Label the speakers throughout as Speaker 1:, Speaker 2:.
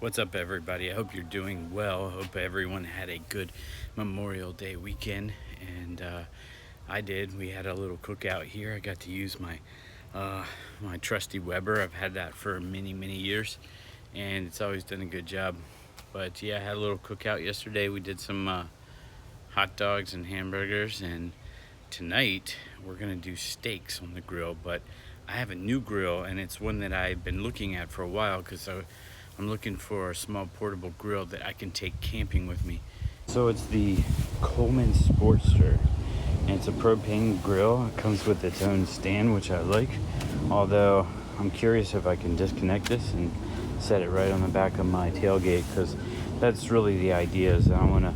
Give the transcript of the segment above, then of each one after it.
Speaker 1: What's up, everybody? I hope you're doing well. Hope everyone had a good Memorial Day weekend, and I did. We had a little cookout here. I got to use my trusty Weber. I've had that for many years, and it's always done a good job. But yeah, I had a little cookout yesterday. We did some hot dogs and hamburgers, and tonight we're gonna do steaks on the grill. But I have a new grill, and it's one that I've been looking at for a while because I'm looking for a small portable grill that I can take camping with me. So it's the Coleman Sportster, and it's a propane grill. It comes with its own stand, which I like, although I'm curious if I can disconnect this and set it right on the back of my tailgate, because that's really the idea, is I want to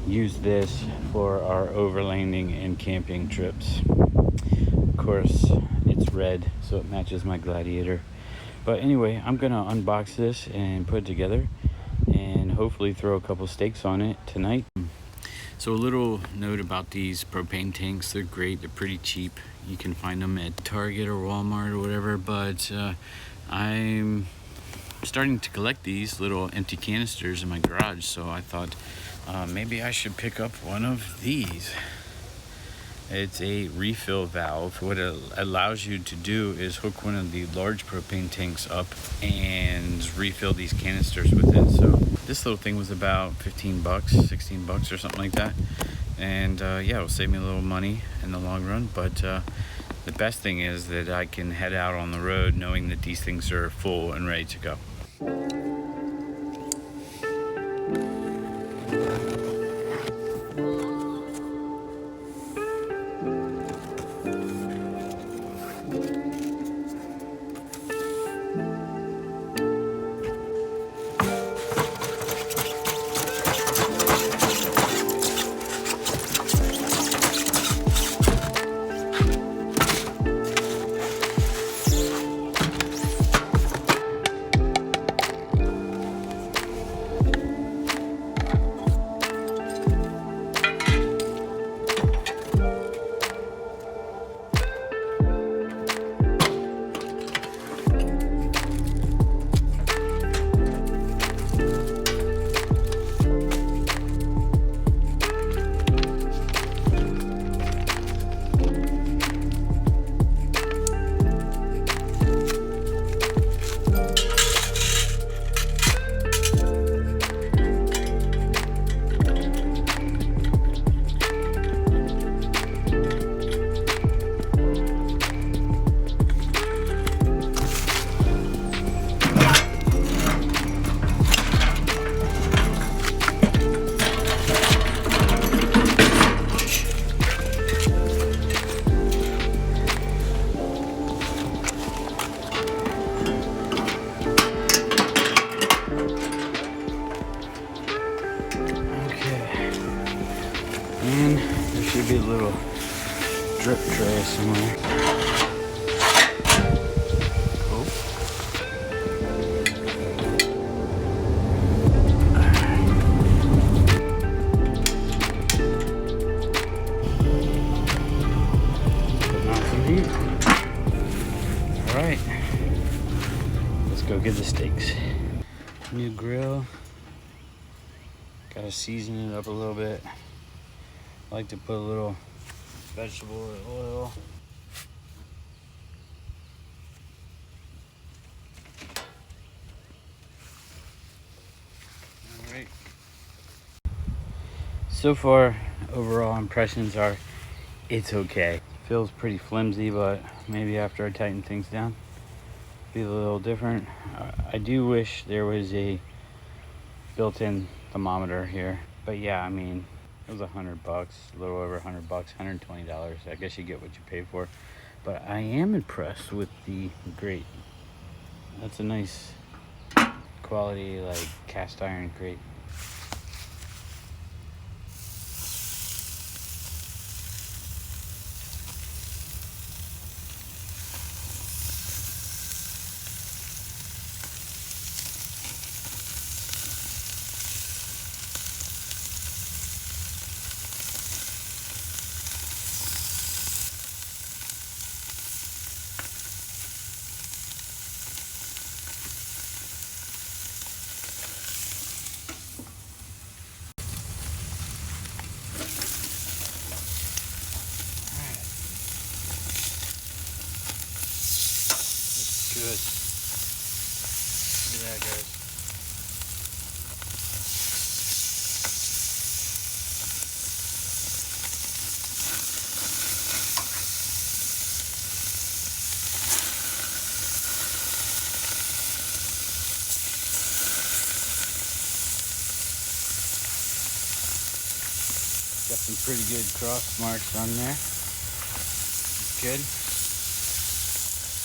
Speaker 1: use this for our overlanding and camping trips. Of course, it's red, so it matches my Gladiator. But anyway, I'm gonna unbox this and put it together and hopefully throw a couple steaks on it tonight. So a little note about these propane tanks. They're great, they're pretty cheap. You can find them at Target or Walmart or whatever, but I'm starting to collect these little empty canisters in my garage, so I thought maybe I should pick up one of these. It's a refill valve. What it allows you to do is hook one of the large propane tanks up and refill these canisters with it. So this little thing was about 15 bucks, 16 bucks or something like that. And yeah, it'll save me a little money in the long run. But the best thing is that I can head out on the road knowing that these things are full and ready to go. And there should be a little drip tray somewhere. Oh. Putting on some heat. Alright. Let's go get the steaks. New grill. Gotta season it up a little bit. I like to put a little vegetable oil. Alright. So far, overall impressions are it's okay. Feels pretty flimsy, but maybe after I tighten things down, feel a little different. I do wish there was a built-in thermometer here, but yeah, I mean, it was $100, a little over $100, $120. I guess you get what you pay for. But I am impressed with the grate. That's a nice quality, like cast iron grate. that, guys. Got some pretty good cross marks on there. Good.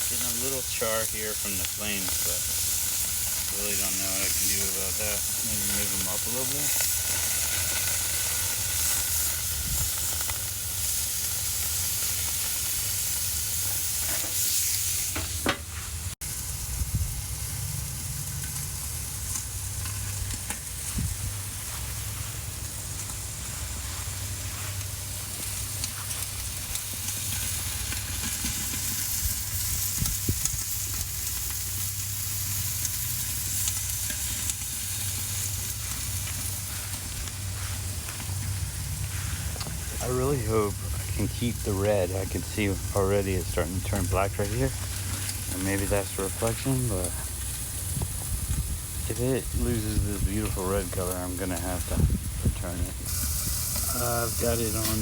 Speaker 1: Getting a little char here from the flames, but really don't know what I can do about that. Maybe move them up a little bit. I really hope I can keep the red. I can see already it's starting to turn black right here. And maybe that's the reflection, but if it loses this beautiful red color, I'm gonna have to return it. I've got it on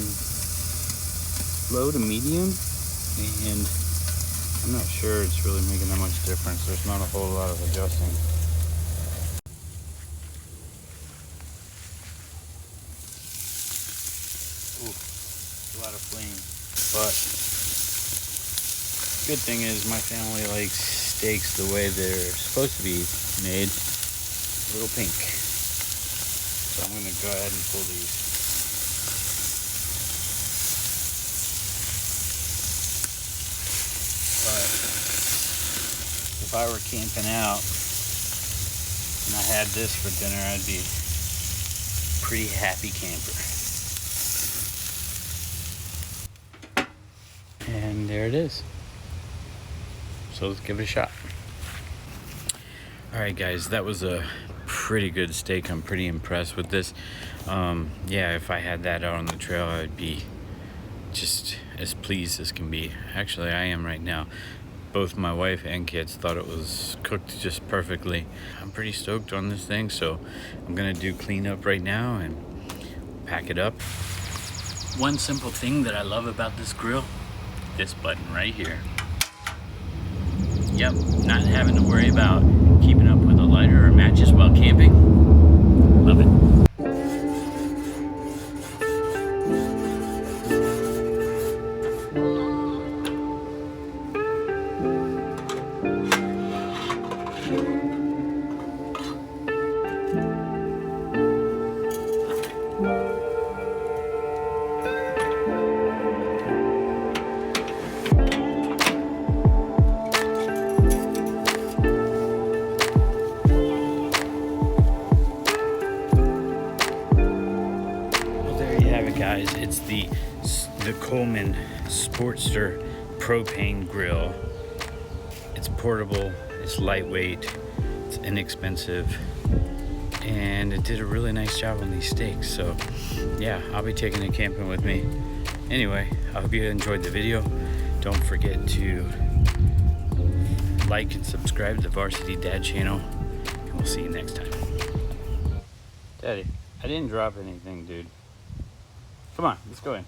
Speaker 1: low to medium, and I'm not sure it's really making that much difference. There's not a whole lot of adjusting. Ooh, a lot of flame. But good thing is my family likes steaks the way they're supposed to be made, a little pink. So I'm gonna go ahead and pull these. But if I were camping out and I had this for dinner, I'd be a pretty happy camper. And there it is. So let's give it a shot. All right, guys, that was a pretty good steak. I'm pretty impressed with this. Yeah, if I had that out on the trail, I'd be just as pleased as can be. Actually, I am right now. Both my wife and kids thought it was cooked just perfectly. I'm pretty stoked on this thing, so I'm gonna do cleanup right now and pack it up. One simple thing that I love about this grill, this button right here. Yep, not having to worry about keeping up with a lighter or matches while camping. Love it. Guys, it's the Coleman Sportster propane grill. It's portable, it's lightweight, it's inexpensive, and it did a really nice job on these steaks. So yeah, I'll be taking it camping with me. Anyway, I hope you enjoyed the video. Don't forget to like and subscribe to the Varsity Dad channel, and we'll see you next time. Daddy, I didn't drop anything, dude. Come on, let's go in.